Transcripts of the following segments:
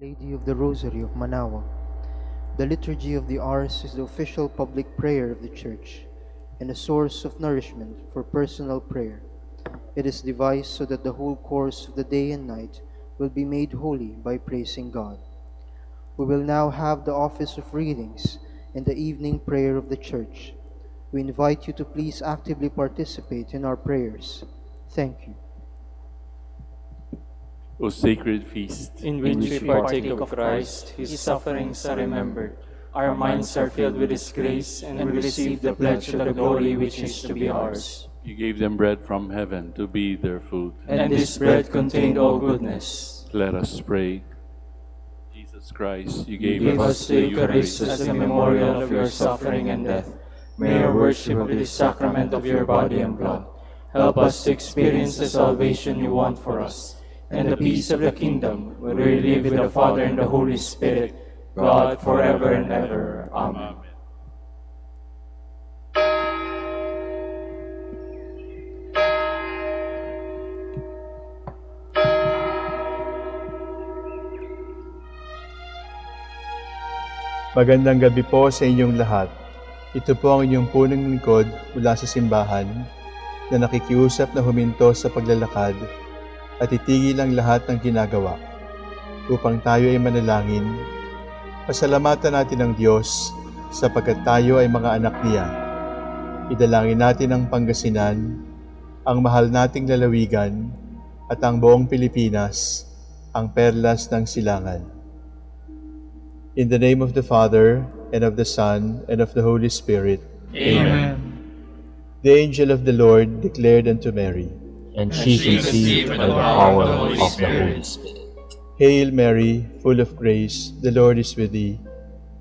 Lady of the Rosary of Manaoag. The Liturgy of the Hours is the official public prayer of the Church and a source of nourishment for personal prayer. It is devised so that the whole course of the day and night will be made holy by praising God. We will now have the office of readings and the evening prayer of the Church. We invite you to please actively participate in our prayers. Thank you. O sacred feast, in which we partake of Christ, His sufferings are remembered. Our minds are filled with His grace, and we receive the pledge of the glory which is to be ours. you gave them bread from heaven to be their food. And this bread contained all goodness. Let us pray. Jesus Christ, you Give gave us the Eucharist as a memorial of your suffering and death. May our worship of this sacrament of your body and blood help us to experience the salvation you want for us, and the peace of the kingdom, where we live with the Father and the Holy Spirit, God forever and ever. Amen. Magandang gabi po sa inyong lahat. Ito po ang inyong punong lingkod mula sa simbahan na nakikiusap na huminto sa paglalakad at itigil ang lahat ng ginagawa upang tayo ay manalangin. Pasalamatan natin ang Diyos sapagkat tayo ay mga anak niya. Idalangin natin ang Pangasinan, ang mahal nating lalawigan at ang buong Pilipinas, ang perlas ng silangan. In the name of the Father, and of the Son, and of the Holy Spirit. Amen. The angel of the Lord declared unto Mary, and she conceived by the power of the Holy Spirit. Hail Mary, full of grace, the Lord is with thee.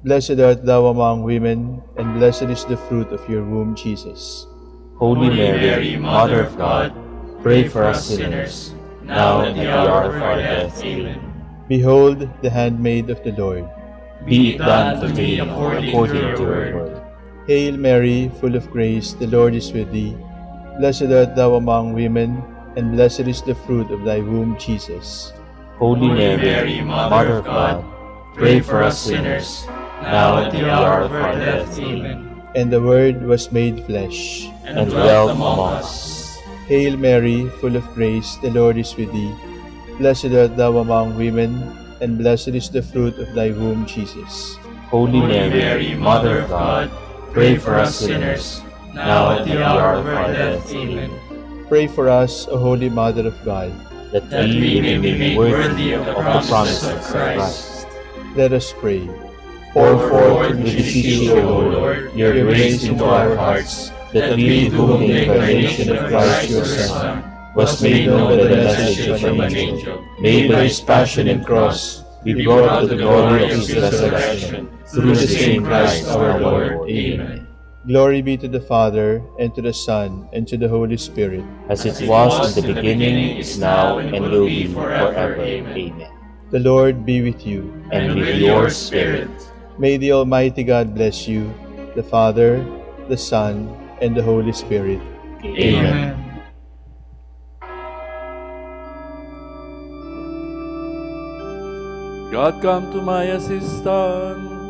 Blessed art thou among women, and blessed is the fruit of your womb, Jesus. Holy Mary, Mother of God, pray for us sinners, now and at the hour of our death. Amen. Behold, the handmaid of the Lord. Be it done to me according to your word. Hail Mary, full of grace, the Lord is with thee. Blessed art thou among women, and blessed is the fruit of thy womb, Jesus. Holy Mary, Mother of God, pray for us sinners, now and at the hour of our death. Amen. And the Word was made flesh, and dwelt among us. Hail Mary, full of grace, the Lord is with thee. Blessed art thou among women, and blessed is the fruit of thy womb, Jesus. Holy Mary, Mother of God, pray for us sinners, now and at the hour of our death. Amen. Pray for us, O Holy Mother of God, that we may be made worthy of the promise of Christ. Let us pray. Pour forth, we beseech you, O Lord, your grace into our hearts, that we, to whom the incarnation of Christ your Son was made known by the message from an angel, may by his passion and cross be brought to the glory of his resurrection, through the same Christ our Lord. Amen. Glory be to the Father, and to the Son, and to the Holy Spirit. As it was in the beginning, is now, and will be forever. Amen. The Lord be with you. And with your spirit. May the Almighty God bless you, the Father, the Son, and the Holy Spirit. Amen. God, come to my assistance.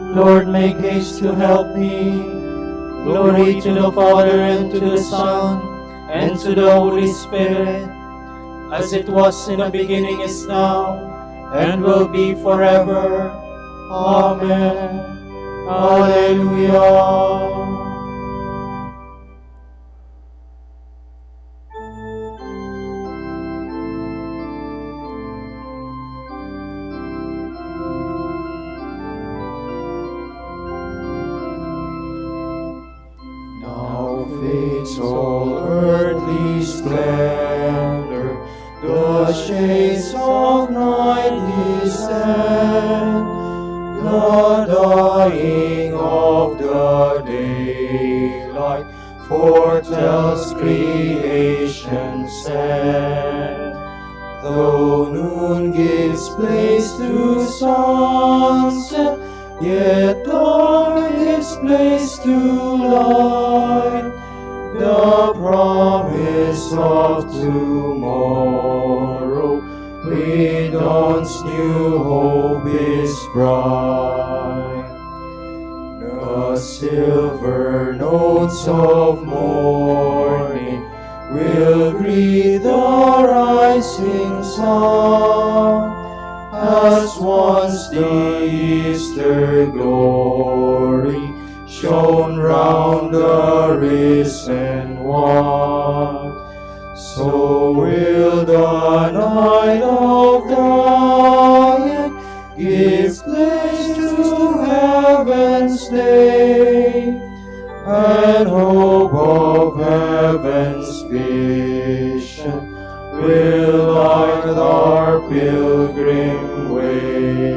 Lord, make haste to help me. Glory to the Father, and to the Son, and to the Holy Spirit, as it was in the beginning, is now, and will be forever. Amen. Alleluia. All earthly splendor, the shades of night descend, the dying of the daylight foretells creation's end. Though noon gives place to sunset, yet dawn gives place to light. The promise of tomorrow with dawn's Zion's new hope is bright. The silver notes of morning will greet the rising sun, as once the Easter glory shone round the risen one. So will the night of Zion give place to heaven's day, and hope of heaven's vision will light our pilgrim way.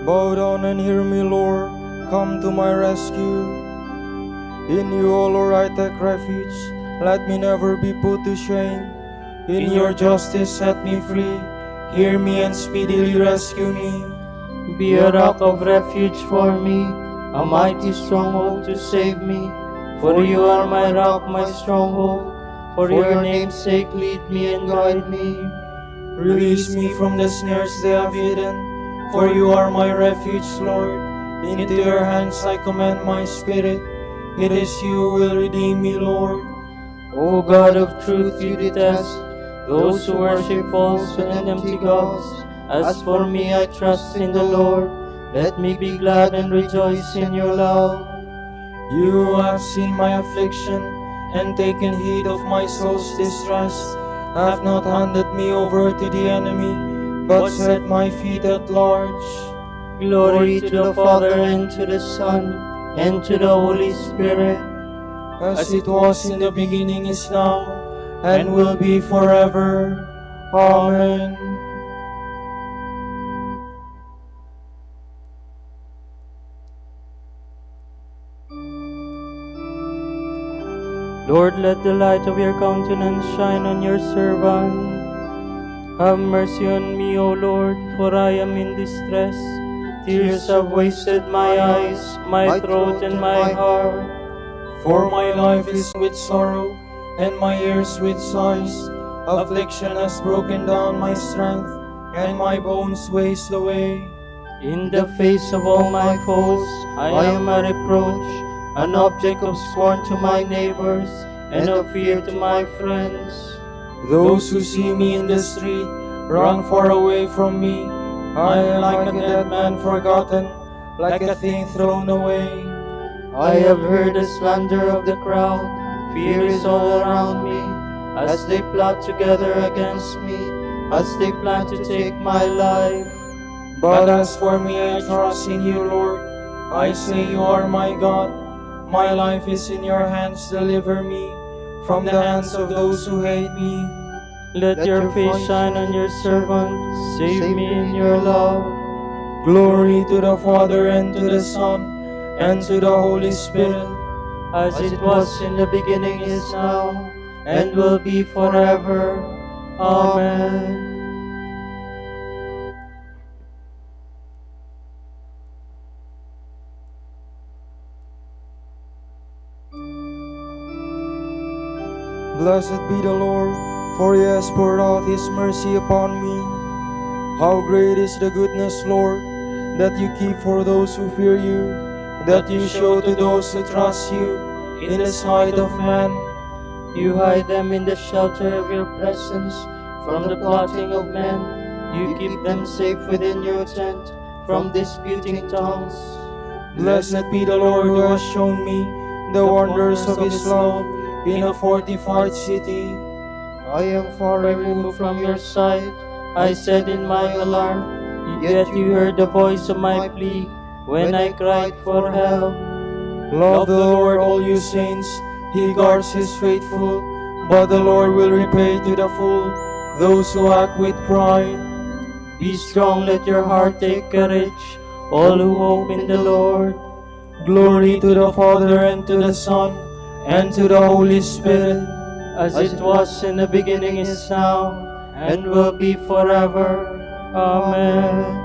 Bow down and hear me, Lord, come to my rescue. In you, O Lord, I take refuge, let me never be put to shame. In your justice set me free, hear me and speedily rescue me. Be a rock of refuge for me, a mighty stronghold to save me. For you are my rock, my stronghold. For your name's sake, lead me and guide me. Release me from the snares they have hidden, for you are my refuge, Lord. Into your hands I commend my spirit. It is you who will redeem me, Lord. O God of truth, you detest those who worship false and empty gods. As for me, I trust in the Lord. Let me be glad and rejoice in your love. You have seen my affliction and taken heed of my soul's distress, have not handed me over to the enemy, but set my feet at large. Glory to the Father, and to the Son, and to the Holy Spirit, as it was in the beginning, is now, and will be forever. Amen. Lord, let the light of your countenance shine on your servant. Have mercy on me, O Lord, for I am in distress. Tears have wasted my eyes, my throat, and my heart. For my life is with sorrow, and my years with sighs. Affliction has broken down my strength, and my bones waste away. In the face of all my foes, I am a reproach, an object of scorn to my neighbors, and of fear to my friends. Those who see me in the street run far away from me. I am like a dead man forgotten, like a thing thrown away. I have heard the slander of the crowd. Fear is all around me, as they plot together against me, as they plan to take my life. But as for me, I trust in you, Lord. I say you are my God. My life is in your hands. Deliver me from the hands of those who hate me. Let your face shine on your servant. Save me in your love. Glory to the Father, and to the Son, and to the Holy Spirit, as it was in the beginning, is now, and will be forever. Amen. Blessed be the Lord, for he has poured out his mercy upon me. How great is the goodness, Lord, that you keep for those who fear you, that you show to those who trust you in the sight of man. You hide them in the shelter of your presence from the plotting of men. You keep them safe within your tent from disputing tongues. Blessed be the Lord who has shown me the wonders of his love in a fortified city. I am far removed from your sight, I said in my alarm, yet you heard the voice of my plea when I cried for help. Love the Lord, all you saints, he guards his faithful, but the Lord will repay to the full those who act with pride. Be strong, let your heart take courage, all who hope in the Lord. Glory to the Father, and to the Son, and to the Holy Spirit, as it was in the beginning, is now, and will be forever. Amen.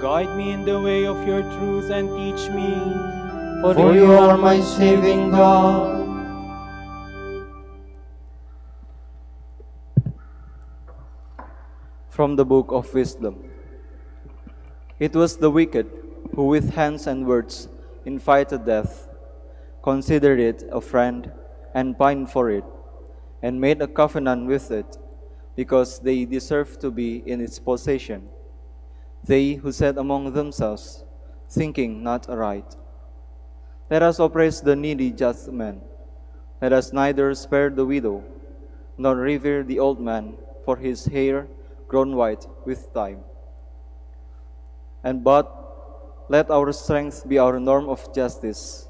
Guide me in the way of your truth and teach me. For you are my saving God. From the Book of Wisdom. It was the wicked who with hands and words invited death, considered it a friend, and pined for it, and made a covenant with it, because they deserved to be in its possession. They who said among themselves, thinking not aright, let us oppress the needy just man. Let us neither spare the widow, nor revere the old man for his hair grown white with time. But let our strength be our norm of justice,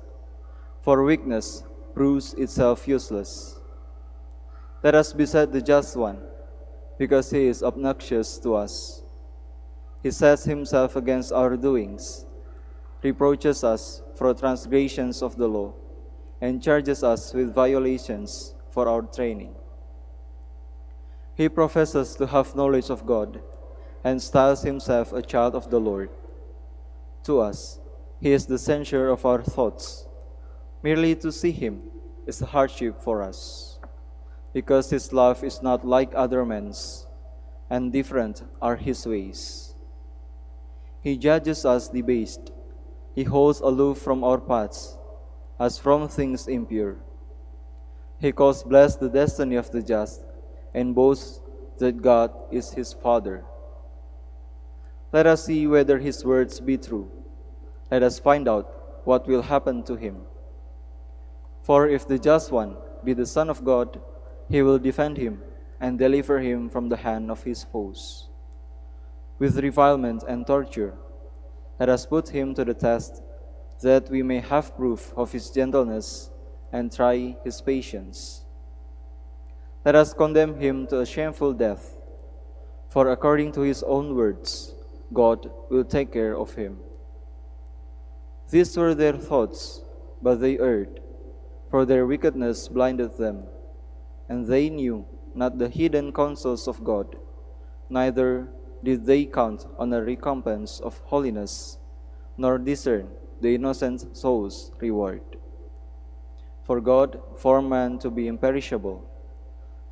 for weakness proves itself useless. Let us beset the just one, because he is obnoxious to us. He sets himself against our doings, reproaches us for transgressions of the law, and charges us with violations for our training. He professes to have knowledge of God, and styles himself a child of the Lord. To us, he is the censure of our thoughts. Merely to see him is a hardship for us, because his love is not like other men's, and different are his ways. He judges us debased. He holds aloof from our paths, as from things impure. He calls blessed the destiny of the just, and boasts that God is his Father. Let us see whether his words be true. Let us find out what will happen to him. For if the just one be the Son of God, he will defend him and deliver him from the hand of his foes. With revilement and torture, let us put him to the test, that we may have proof of his gentleness and try his patience. Let us condemn him to a shameful death, for according to his own words, God will take care of him. These were their thoughts, but they erred, for their wickedness blinded them, and they knew not the hidden counsels of God, neither did they count on a recompense of holiness, nor discern the innocent soul's reward. For God formed man to be imperishable.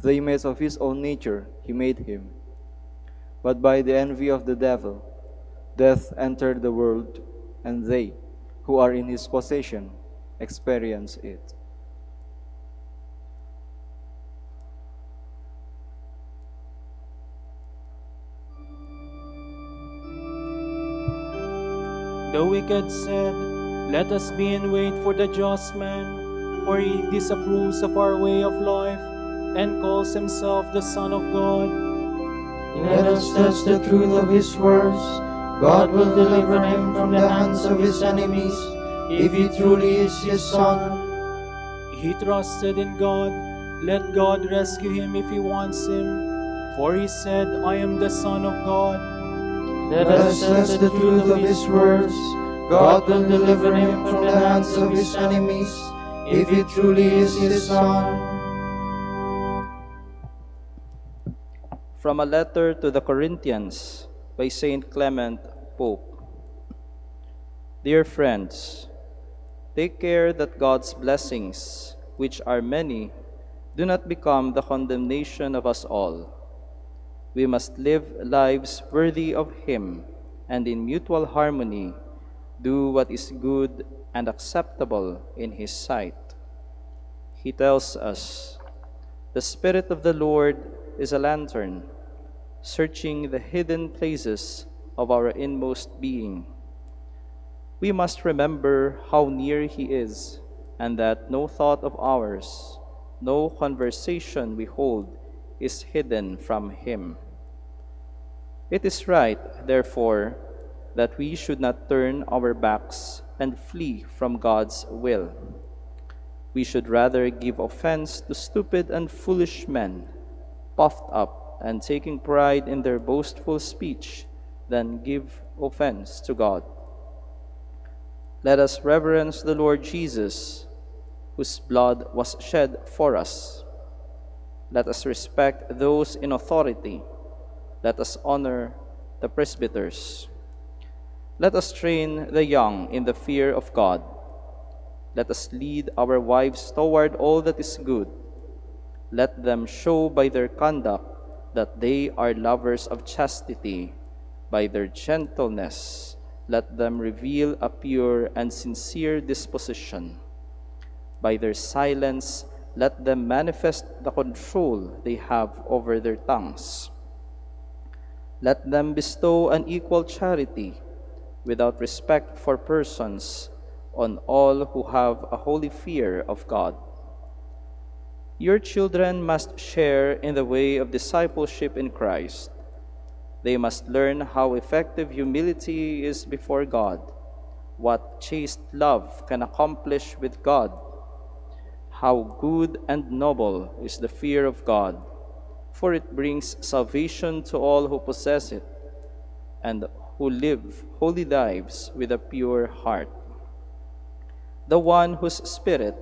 The image of his own nature he made him. But by the envy of the devil, death entered the world, and they who are in his possession experience it. The wicked said, let us be in wait for the just man, for he disapproves of our way of life, and calls himself the Son of God. Let us test the truth of his words. God will deliver him from the hands of his enemies, if he truly is his Son. He trusted in God. Let God rescue him if he wants him. For he said, I am the Son of God. Let us test the truth of his words. God will deliver him from the hands of his enemies, if he truly is his Son. From a letter to the Corinthians by Saint Clement, Pope. Dear friends, take care that God's blessings, which are many, do not become the condemnation of us all. We must live lives worthy of Him, and in mutual harmony do what is good and acceptable in His sight. He tells us, the Spirit of the Lord is a lantern, searching the hidden places of our inmost being. We must remember how near He is, and that no thought of ours, no conversation we hold, is hidden from Him. It is right, therefore, that we should not turn our backs and flee from God's will. We should rather give offense to stupid and foolish men, puffed up and taking pride in their boastful speech, than give offense to God. Let us reverence the Lord Jesus, whose blood was shed for us. Let us respect those in authority. Let us honor the presbyters. Let us train the young in the fear of God. Let us lead our wives toward all that is good. Let them show by their conduct that they are lovers of chastity. By their gentleness, let them reveal a pure and sincere disposition. By their silence, let them manifest the control they have over their tongues. Let them bestow an equal charity, without respect for persons, on all who have a holy fear of God. Your children must share in the way of discipleship in Christ. They must learn how effective humility is before God, what chaste love can accomplish with God, how good and noble is the fear of God, for it brings salvation to all who possess it and who live holy lives with a pure heart. The one whose spirit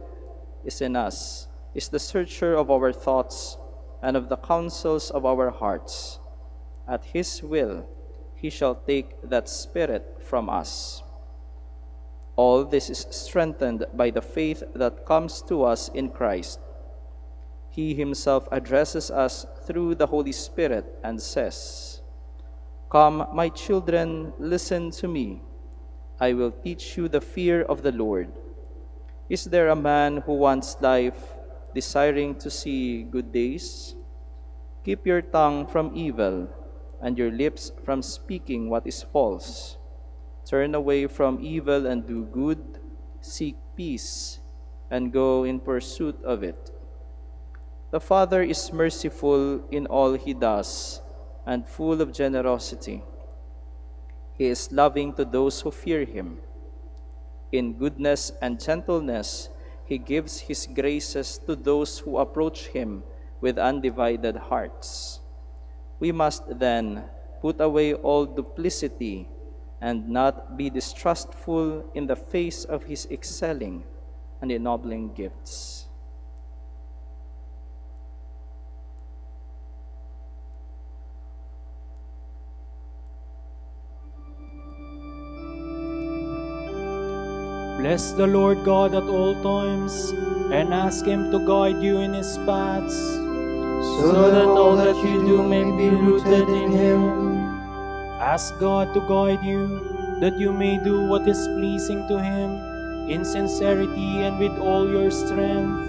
is in us is the searcher of our thoughts and of the counsels of our hearts. At his will, he shall take that spirit from us. All this is strengthened by the faith that comes to us in Christ. He himself addresses us through the Holy Spirit and says, "Come, my children, listen to me. I will teach you the fear of the Lord. Is there a man who wants life, desiring to see good days? Keep your tongue from evil and your lips from speaking what is false. Turn away from evil and do good, seek peace, and go in pursuit of it. The Father is merciful in all he does and full of generosity. He is loving to those who fear him. In goodness and gentleness, he gives his graces to those who approach him with undivided hearts. We must then put away all duplicity and not be distrustful in the face of his excelling and ennobling gifts." Bless the Lord God at all times, and ask him to guide you in his paths, so that all that you do may be rooted in him. Ask God to guide you, that you may do what is pleasing to him, in sincerity and with all your strength.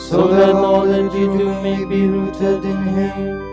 So that all that you do may be rooted in him.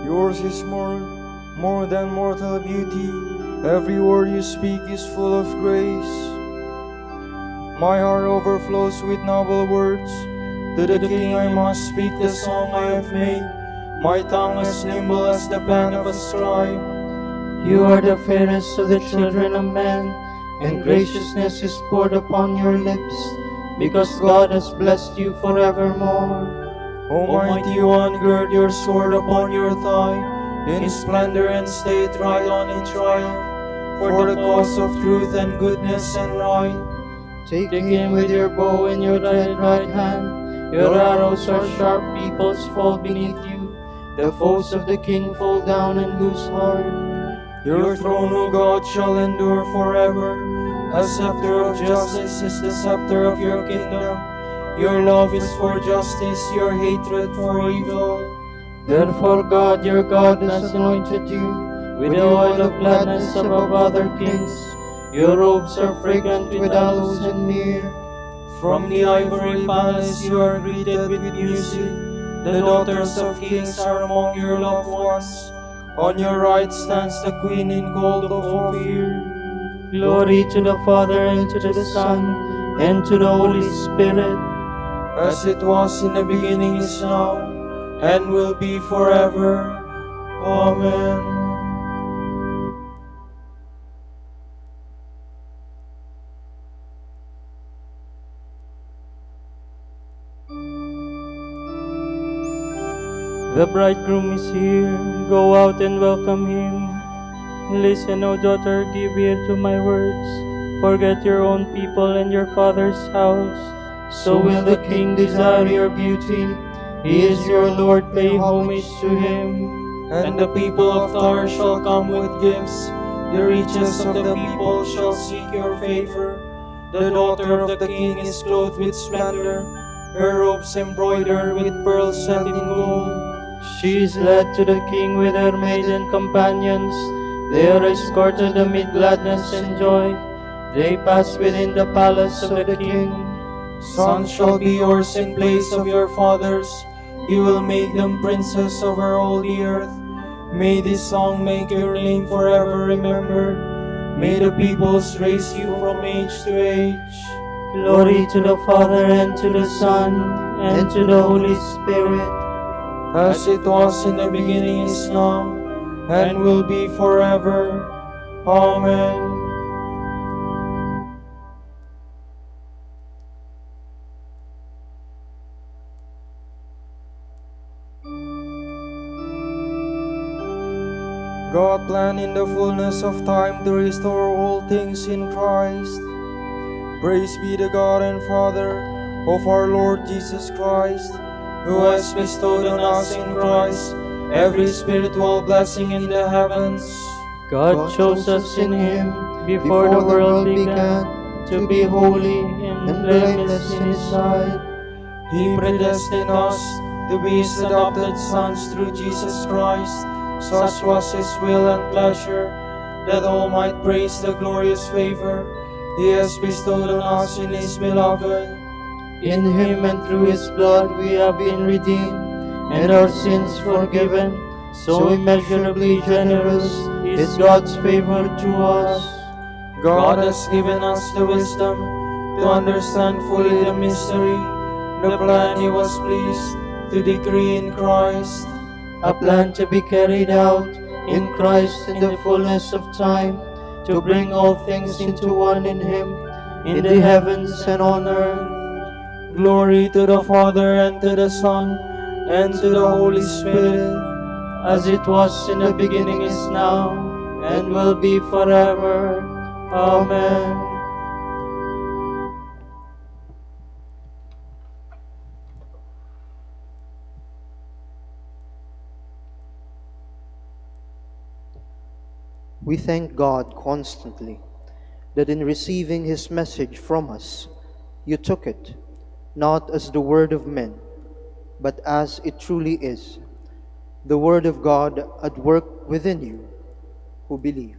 Yours is more than mortal beauty. Every word you speak is full of grace. My heart overflows with noble words. To the King I must speak the song I have made. My tongue as nimble as the pen of a scribe. You are the fairest of the children of men, and graciousness is poured upon your lips, because God has blessed you forevermore. Almighty One, gird your sword upon your thigh, in splendor and state ride on in triumph, for the cause of truth and goodness and right. Take aim with your bow in your right hand. Your arrows are sharp, peoples fall beneath you. The foes of the king fall down and lose heart. Your throne, O God, shall endure forever. A scepter of justice is the scepter of your kingdom. Your love is for justice, your hatred for evil. Therefore God, your God, has anointed you with the oil of gladness above other kings. Your robes are fragrant with aloes and myrrh. From the ivory palace you are greeted with music. The daughters of kings are among your loved ones. On your right stands the queen in gold of Ophir. Glory to the Father, and to the Son, and to the Holy Spirit. As it was in the beginning, is now, and will be forever. Amen. The bridegroom is here, go out and welcome him. Listen, O daughter, give ear to my words. Forget your own people and your father's house. So will the king desire your beauty. He is your Lord, pay homage to him. And the people of Tyre shall come with gifts. The riches of the people shall seek your favor. The daughter of the king is clothed with splendor, her robes embroidered with pearls set in gold. She is led to the king with her maiden companions. They are escorted amid gladness and joy. They pass within the palace of the king. Sons shall be yours in place of your fathers. You will make them princes over all the earth. May this song make your name forever remembered. May the peoples raise you from age to age. Glory to the Father, and to the Son, and to the Holy Spirit. As it was in the beginning, is now, and will be forever. Amen. God planned in the fullness of time to restore all things in Christ. Praise be the God and Father of our Lord Jesus Christ, who has bestowed on us in Christ every spiritual blessing in the heavens. God chose us in him before the world began to be holy and blameless in his sight. He predestined us to be his adopted sons through Jesus Christ. Such was his will and pleasure, that all might praise the glorious favor he has bestowed on us in his beloved. In him and through his blood we have been redeemed, and our sins forgiven. So immeasurably generous is God's favor to us. God has given us the wisdom to understand fully the mystery, the plan he was pleased to decree in Christ. A plan to be carried out in Christ in the fullness of time, to bring all things into one in him, in the heavens and on earth. Glory to the Father, and to the Son, and to the Holy Spirit, as it was in the beginning, is now, and will be forever. Amen. We thank God constantly that in receiving his message from us, you took it, not as the word of men, but as it truly is, the word of God at work within you who believe.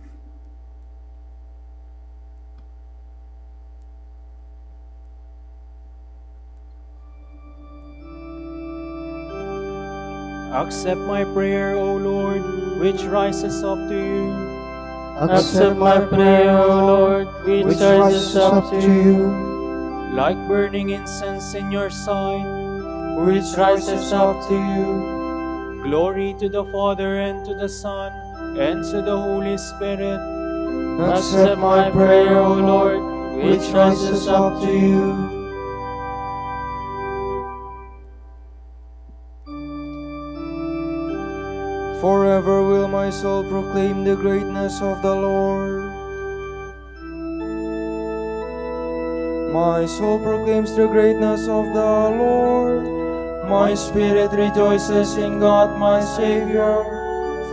Accept my prayer, O Lord, which rises up to you. Accept my prayer, O Lord, which rises up to you. Like burning incense in your sight, Which rises up to you. glory to the Father and to the Son and to the Holy Spirit. Accept my prayer, O Lord, which rises up to you. Forever will my soul proclaim the greatness of the Lord. My soul proclaims the greatness of the Lord. My spirit rejoices in God my Savior,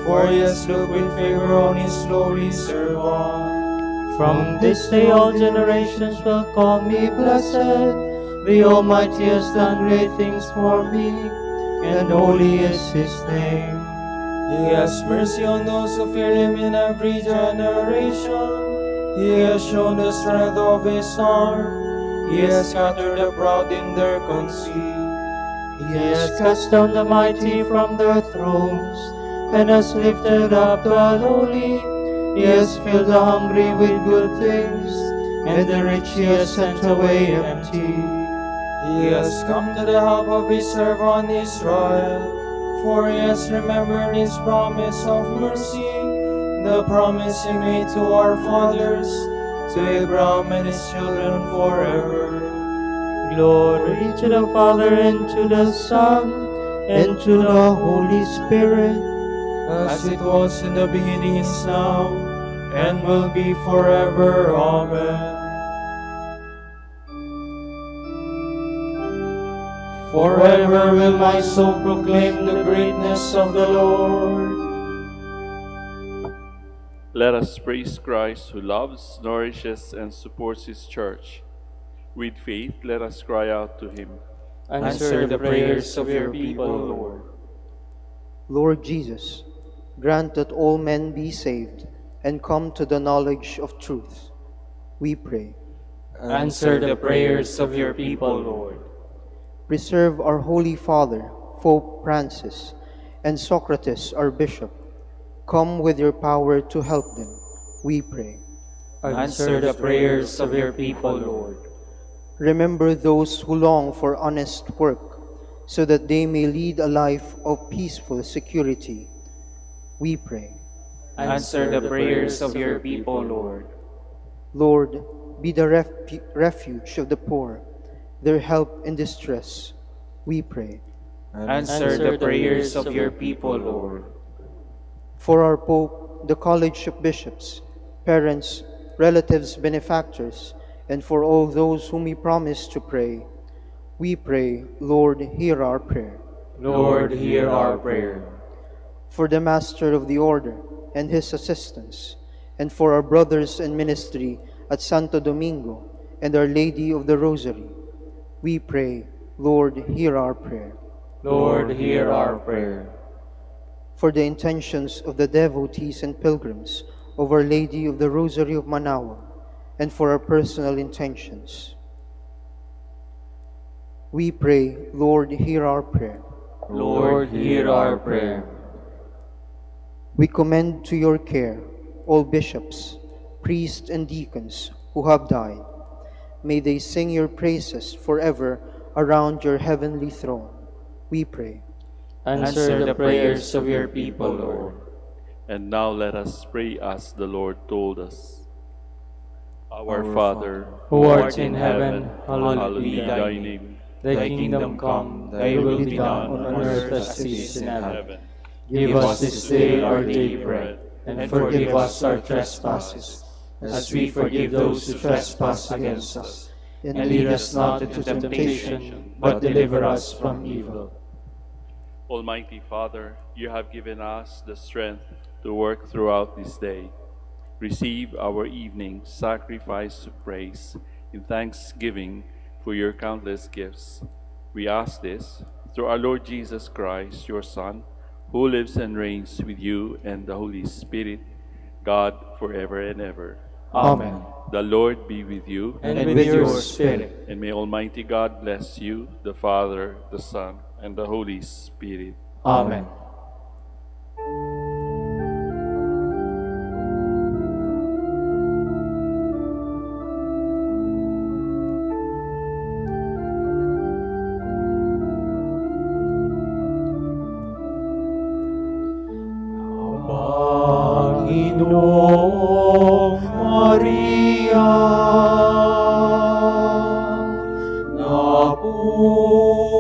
for He has looked with favor on His lowly servant. From this day all generations will call me blessed. The Almighty has done great things for me, and holy is His name. He has mercy on those who fear Him in every generation. He has shown the strength of His arm. He has scattered the proud in their conceit. He has cast down the mighty from their thrones, and has lifted up the lowly. He has filled the hungry with good things, and the rich He has sent away empty. He has come to the help of His servant Israel, for He has remembered His promise of mercy, the promise He made to our fathers, to Abraham and his children forever. Glory to the Father, and to the Son, and to the Holy Spirit, As it was in the beginning, is now, and will be forever. Amen. forever will my soul proclaim the greatness of the Lord. Let us praise Christ, who loves, nourishes, and supports His church. With faith, let us cry out to Him. Answer the prayers of your people, Lord. Lord Jesus, grant that all men be saved and come to the knowledge of truth. We pray. Answer the prayers of your people, Lord. Preserve our Holy Father, Pope Francis, and Socrates, our Bishop. Come with your power to help them, we pray. Answer the prayers of your people, Lord. Remember those who long for honest work, so that they may lead a life of peaceful security, we pray. Answer the prayers of your people, Lord. Lord, be the refuge of the poor, their help in distress, we pray. Answer the prayers of your people, Lord. For our Pope, the College of Bishops, parents, relatives, benefactors, and for all those whom we promise to pray, we pray, Lord, hear our prayer. Lord, hear our prayer. For the Master of the Order and his assistants, and for our brothers in ministry at Santo Domingo and Our Lady of the Rosary, we pray, Lord, hear our prayer. Lord, hear our prayer. For the intentions of the devotees and pilgrims of Our Lady of the Rosary of Manaoag, and for our personal intentions, we pray, Lord, hear our prayer. Lord, hear our prayer. We commend to your care all bishops, priests, and deacons who have died. May they sing your praises forever around your heavenly throne, we pray. Answer the prayers of your people, Lord. And now let us pray as the Lord told us. Our Father, who art in heaven, hallowed be thy name. Thy kingdom come, thy will be done on earth as it is in heaven. Give us this day our daily bread, and forgive us our trespasses, as we forgive those who trespass against us. And lead us not into temptation, but deliver us from evil. Almighty Father, you have given us the strength to work throughout this day. Receive our evening sacrifice of praise in thanksgiving for your countless gifts. We ask this through our Lord Jesus Christ, your Son, who lives and reigns with you and the Holy Spirit, God, forever and ever. Amen. The Lord be with you, And with your spirit. and may Almighty God bless you, the Father, the Son, and the Holy Spirit. Amen. Panginoong Maria,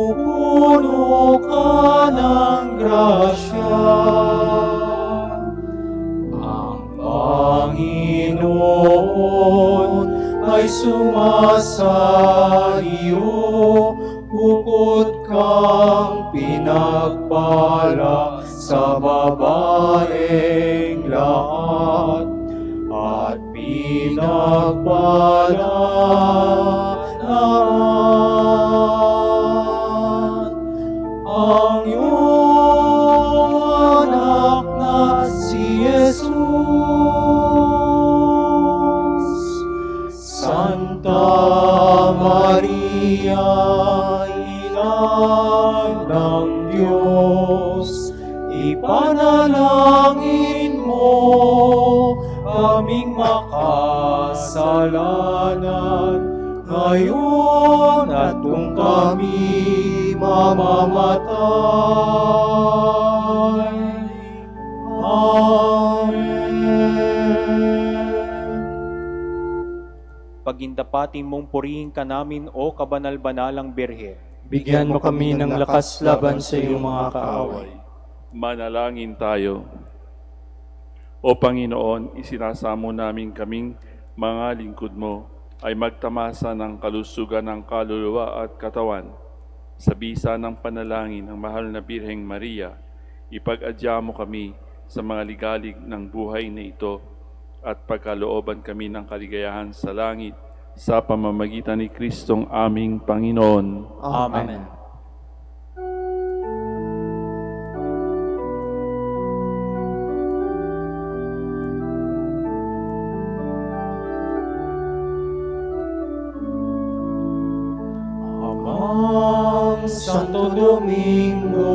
napupuno ka ng grasya. Ang Panginoon ay sumasa iyo, bukod kang pinagpala sa babaeng lahat, at pinagpala naman ang iyong anak na si Jesus. Santa Maria, Ina ng Diyos, ipanalangin mo kaming makasalanan, ngayon at kung kami mamamatay. Pagindapatin mong purihin ka namin, O kabanal-banalang Birhe. Bigyan mo kami ng lakas laban sa iyong mga kaaway. Manalangin tayo. O Panginoon, isinasamo namin kaming mga lingkod mo ay magtamasa ng kalusugan ng kaluluwa at katawan. Sa bisa ng panalangin ng mahal na Birheng Maria, ipag-adya mo kami sa mga ligalig ng buhay na ito at pagkalooban kami ng kaligayahan sa langit sa pamamagitan ni Kristong aming Panginoon. Amen. Amang Santo Domingo,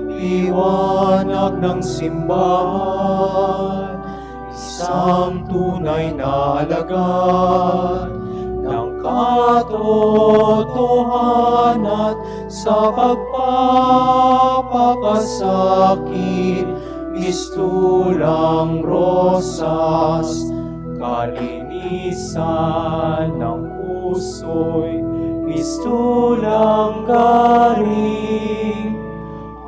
liwanag ng simbahan, isang tunay na alagad ng katotohanan sa pagpapakasakit, mistulang rosas, kalinisan ng puso'y mistulang galing.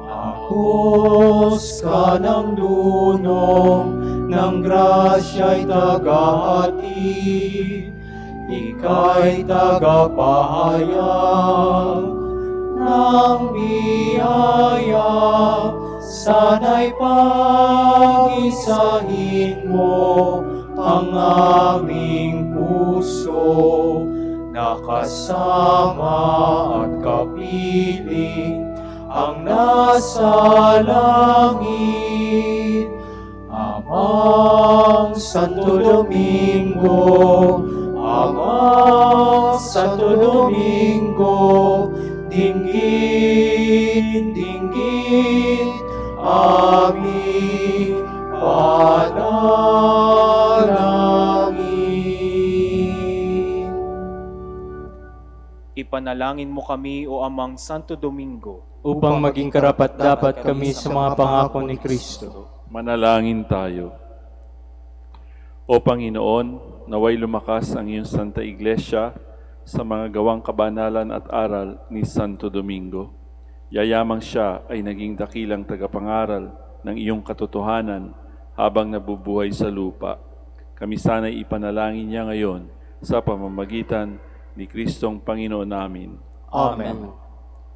Agos ka ng dunong ng grasya'y tagahatid, ika'y tagapahayag ng biyaya. Sana'y pag-isahin mo ang aming puso, nakasama at kapiling ang nasa langit. Amang Santo Domingo, Amang Santo Domingo, dinggin, dinggin aming panalangin. Ipanalangin mo kami, O Amang Santo Domingo, Upang maging karapat-dapat kami sa mga pangako ni Kristo. Manalangin tayo. O Panginoon, naway lumakas ang iyong Santa Iglesia sa mga gawang kabanalan at aral ni Santo Domingo. Yayamang siya ay naging dakilang tagapangaral ng iyong katotohanan habang nabubuhay sa lupa. Kami sana'y ipanalangin niya ngayon sa pamamagitan ni Kristong Panginoon namin. Amen.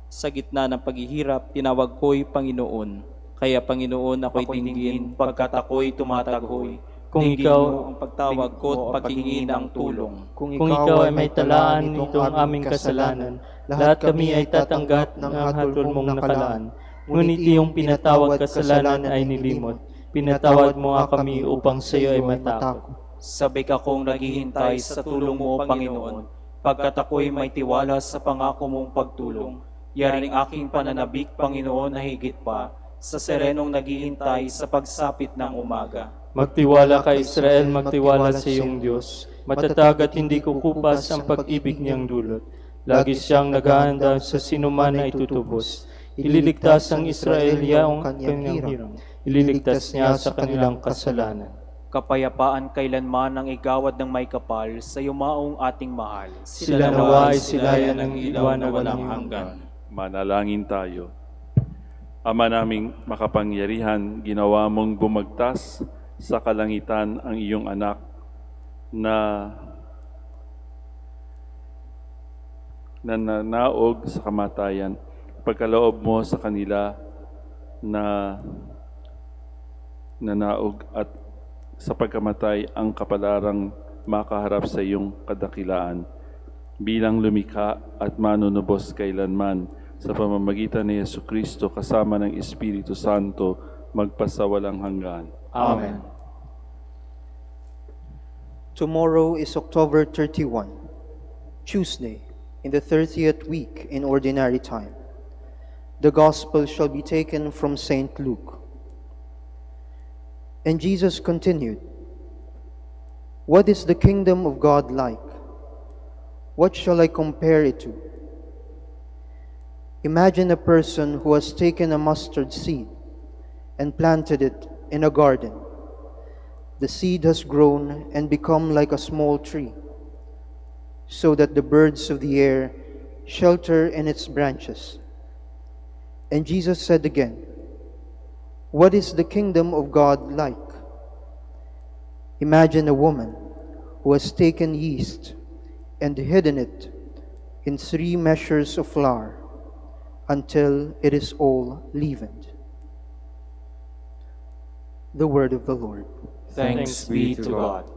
Sa gitna ng paghihirap, tinawag ko'y Panginoon. Kaya Panginoon, ako'y dinggin, pagkat ako'y tumatagoy. Kung Dinggin ikaw, mo ang pagtawag ko't paghingi ng tulong. kung ikaw ay may talaan nitong aming kasalanan, lahat kami ay tatanggap ng hatol mong nakalaan. Ngunit iyong pinatawad kasalanan ay nilimot. Pinatawad mo nga kami upang sa iyo ay matakot. sabay akong naghihintay sa tulong mo, Panginoon, pagkat ako'y may tiwala sa pangako mong pagtulong. Yaring aking pananabik, Panginoon, na higit pa sa serenong naghihintay sa pagsapit ng umaga. Magtiwala ka, Israel, magtiwala sa iyong Diyos. Matatag at hindi kukupas ang pag-ibig niyang dulot. Lagi siyang naghahanda sa sinuman na itutubos. Ililigtas ang Israel ang kanyang hirang. Ililigtas niya sa kanilang kasalanan. Kapayapaan kailanman ang igawad ng may kapal sa yumaong ating mahal. Sila nawa ay silayan ng ilaw na walang hanggan. Manalangin tayo. Ama naming makapangyarihan, ginawa mong bumagtas sa kalangitan ang iyong anak na nanaog sa kamatayan. Pagkaloob mo sa kanila na nanaog at sa pagkamatay ang kapalarang makaharap sa iyong kadakilaan bilang lumikha at manunubos kailanman sa pamamagitan ni Jesucristo kasama ng Espiritu Santo magpasawalang hanggan. Amen. Tomorrow is October 31, Tuesday, in the 30th week in Ordinary Time. The Gospel shall be taken from St. Luke. And Jesus continued, "What is the kingdom of God like? What shall I compare it to? Imagine a person who has taken a mustard seed and planted it in a garden. The seed has grown and become like a small tree, so that the birds of the air shelter in its branches." And Jesus said again, "What is the kingdom of God like? Imagine a woman who has taken yeast and hidden it in 3 measures of flour until it is all leavened." The word of the Lord. Thanks be to God.